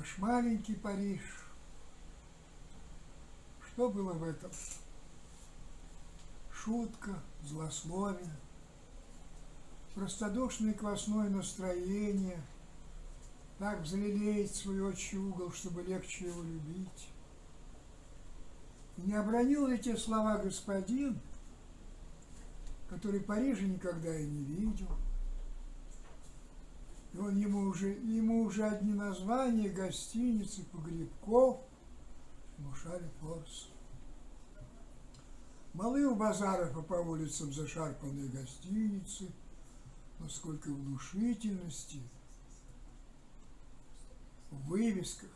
Наш маленький Париж. Что было в этом? Шутка, злословие, простодушное квасное настроение, так взлелеять свой отчий угол, чтобы легче его любить. И не обронил ли те слова господин, который Парижа никогда и не видел? И ему уже одни названия гостиниц и погребков внушали форс. Малы у базаров и по улицам зашарпанные гостиницы, но сколько внушительности в вывесках,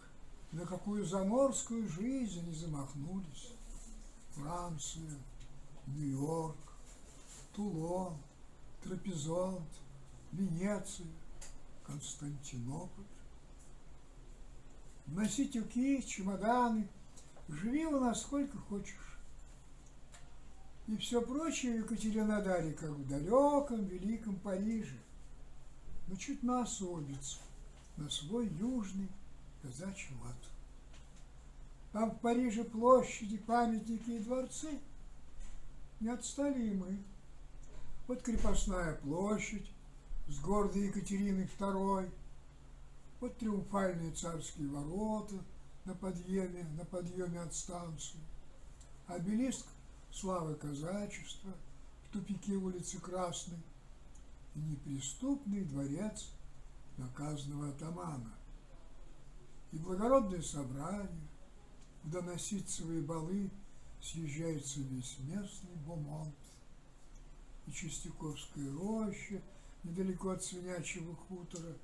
на какую заморскую жизнь они замахнулись. Франция, Нью-Йорк, Тулон, Трапезонд, Венеция, Константинополь. Носи тюки, чемоданы, живи у нас сколько хочешь. И все прочее в Екатеринодаре, как в далеком великом Париже, но чуть на особицу, на свой южный казачий лад. Там в Париже площади, памятники и дворцы. Не отстали и мы. Вот крепостная площадь с гордой Екатериной II, вот триумфальные царские ворота на подъеме от станции, обелиск славы казачества в тупике улицы Красной и неприступный дворец наказанного атамана, и благородные собрания, куда на ситцевые балы съезжается весь местный бомонд, и Чистяковская роща недалеко от Свинячьего хутора,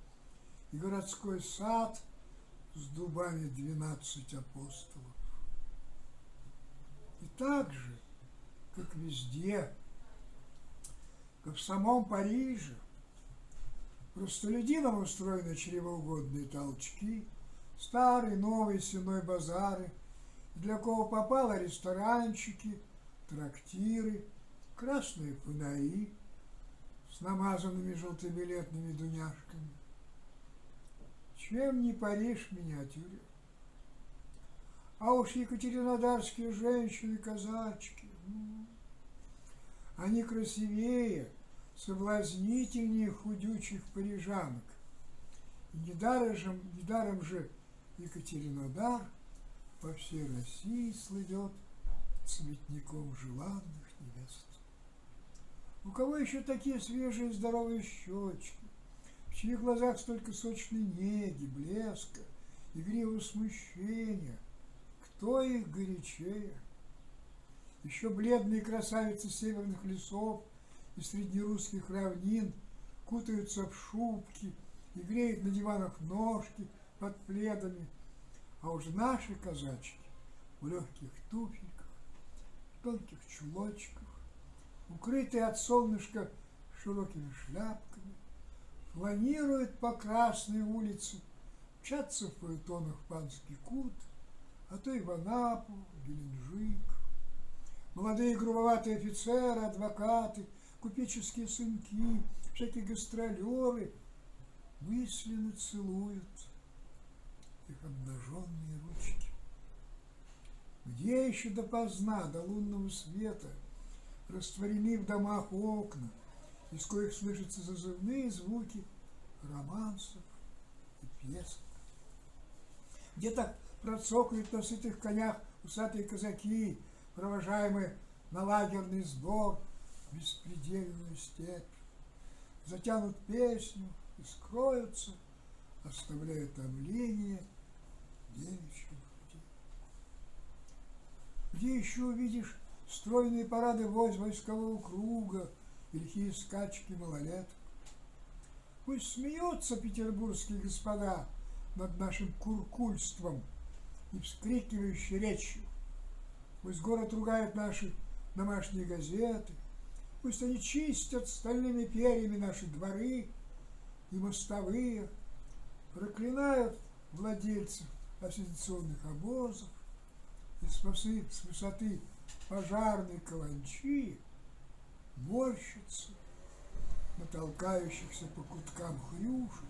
и городской сад с дубами 12 апостолов. И так же, как везде, как в самом Париже, простолюдинам устроены чревоугодные толчки, старые, новые сенной базары, для кого попало ресторанчики, трактиры, красные фонари с намазанными желтобилетными дуняшками. Чем не Париж в миниатюре? А уж екатеринодарские женщины-казачки, они красивее, соблазнительнее худючих парижанок. И недаром же Екатеринодар по всей России слывет цветником желанных невест. У кого еще такие свежие здоровые щечки, в чьих глазах столько сочной неги, блеска, игривого смущения, кто их горячее? Еще бледные красавицы северных лесов и среднерусских равнин кутаются в шубки и греют на диванах ножки под пледами, а уж наши казачки в легких туфельках, в тонких чулочках, укрытые от солнышка широкими шляпками, фланируют по Красной улице, мчатся в фаэтонах в Панский Кут, а то и в Анапу, в Геленджик. Молодые грубоватые офицеры, адвокаты, купеческие сынки, всякие гастролеры мысленно целуют их обнаженные ручки. Где еще допоздна, до лунного света, растворены в домах окна, из коих слышатся зазывные звуки романсов и песен? Где так процокают на сытых конях усатые казаки, провожаемые на лагерный сбор в беспредельную степь, затянут песню и скроются, оставляя томление девичьих грудей. Где еще увидишь стройные парады войскового круга и лихие скачки малолеток? Пусть смеются петербургские господа над нашим куркульством и вскрикивающей речью. Пусть город ругает наши домашние газеты, пусть они чистят стальными перьями наши дворы и мостовые, проклинают владельцев оппозиционных обозов и с высоты пожарной каланчи морщатся на толкающихся по куткам хрюшек.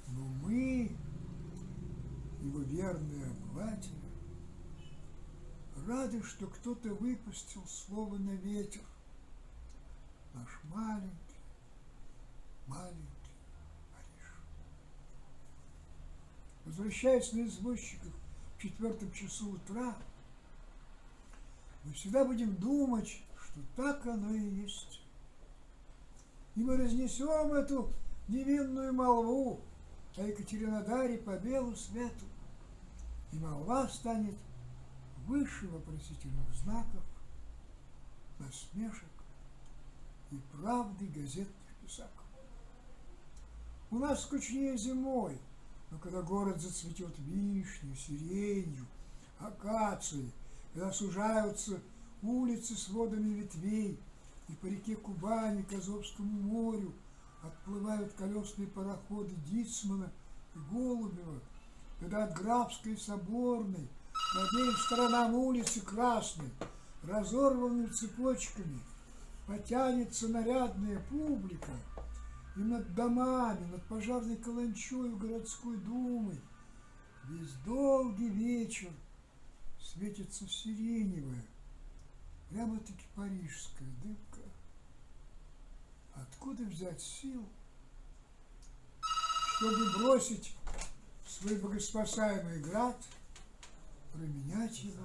Но мы его верные обыватели, рады, что кто-то выпустил слово на ветер. Наш маленький, маленький Париж. Возвращаясь на извозчиках в 4 часу утра, мы всегда будем думать, что так оно и есть. И мы разнесем эту невинную молву о Екатеринодаре по белу свету, и молва станет выше вопросительных знаков, насмешек и правды газетных писаков. У нас скучнее зимой, но когда город зацветет вишней, сиренью, акацией, когда сужаются улицы с водами ветвей, и по реке Кубани к Азовскому морю отплывают колесные пароходы Дицмана и Голубева, когда от Графской и Соборной по обеим сторонам улицы Красной, разорванными цепочками, потянется нарядная публика, и над домами, над пожарной каланчой городской думы весь долгий вечер светится сиреневая, прямо-таки парижская дымка. Откуда взять сил, чтобы бросить свой богоспасаемый град, променять его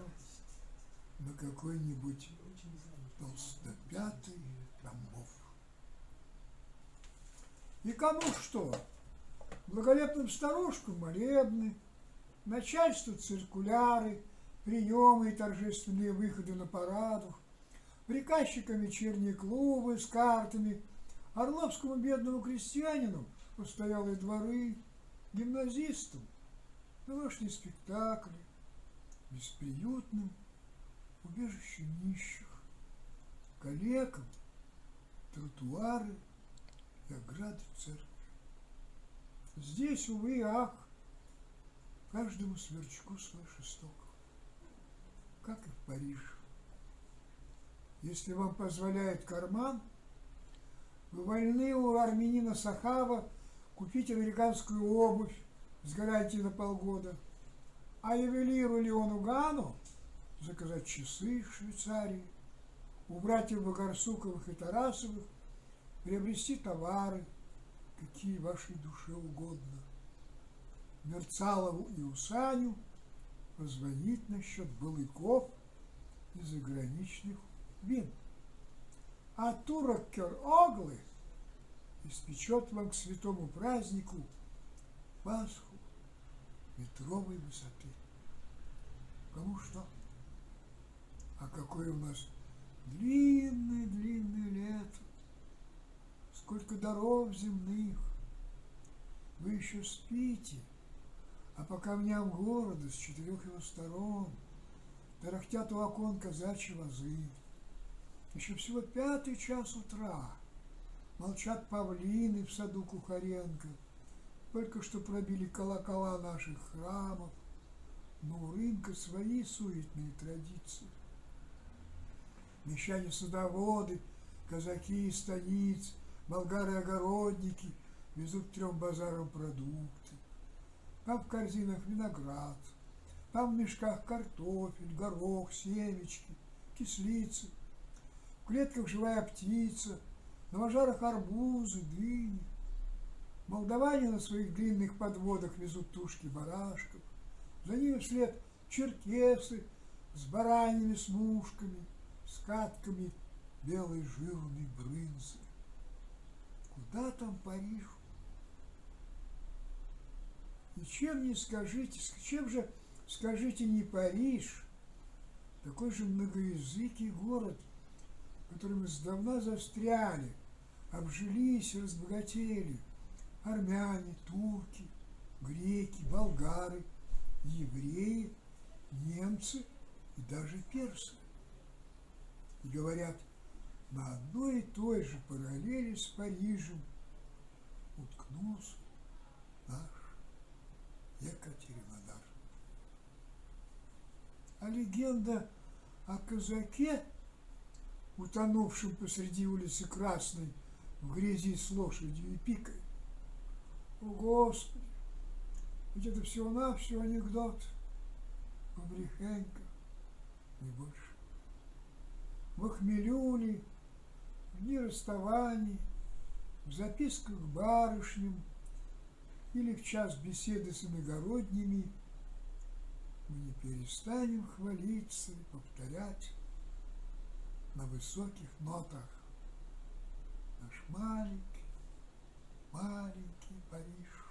на какой-нибудь толстопятый Тамбов? И кому что? Благолепным старушкам молебны, начальству циркуляры, приемы и торжественные выходы на парадах, приказчикам вечерние клубы с картами, орловскому бедному крестьянину постоялые дворы, гимназистам домашние спектакли, бесприютным убежище нищих, калекам тротуары и ограды церкви. Здесь, увы и ах, каждому сверчку свой шесток, как и в Париже. Если вам позволяет карман, вы вольны у армянина Сахава купить американскую обувь с гарантией на полгода, а ювелиру Леону Гану заказать часы из Швейцарии, у братьев Богорсуковых и Тарасовых приобрести товары, какие вашей душе угодно. Мерцалову и Усаню позвонить насчет балыков и заграничных вин. А турок Кер-Оглы испечет вам к святому празднику Пасху метровой высоты. Кому что? А какое у нас длинное лето! Сколько дорог земных! Вы еще спите, а по камням города с 4 его сторон тарахтят у окон казачьи вазы. Еще всего 5 час утра. Молчат павлины в саду Кухаренко. Только что пробили колокола наших храмов. Но у рынка свои суетные традиции. Мещане-садоводы, казаки из станиц, болгары-огородники везут к 3 базарам продукты. Там в корзинах виноград, там в мешках картофель, горох, семечки, кислицы. В клетках живая птица, на вожарах арбузы, дыни. Молдаване на своих длинных подводах везут тушки барашков. За ними вслед черкесы с бараньими смушками, с катками белой жирной брынзы. Куда там Париж? И чем не скажите, чем же, скажите, не Париж, такой же многоязыкий город, в котором мы сдавна застряли, обжились и разбогатели армяне, турки, греки, болгары, евреи, немцы и даже персы. И говорят, на одной и той же параллели с Парижем уткнулся наш Екатеринодар. А легенда о казаке, утонувшем посреди улицы Красной в грязи с лошадью и пикой, о Господи, Ведь это всего-навсего анекдот, побрехенька, не больше. В хмелю ли, в дни расставаний, в записках к барышням или в час беседы с иногородними мы не перестанем хвалиться и повторять на высоких нотах наш маленький, маленький Париж.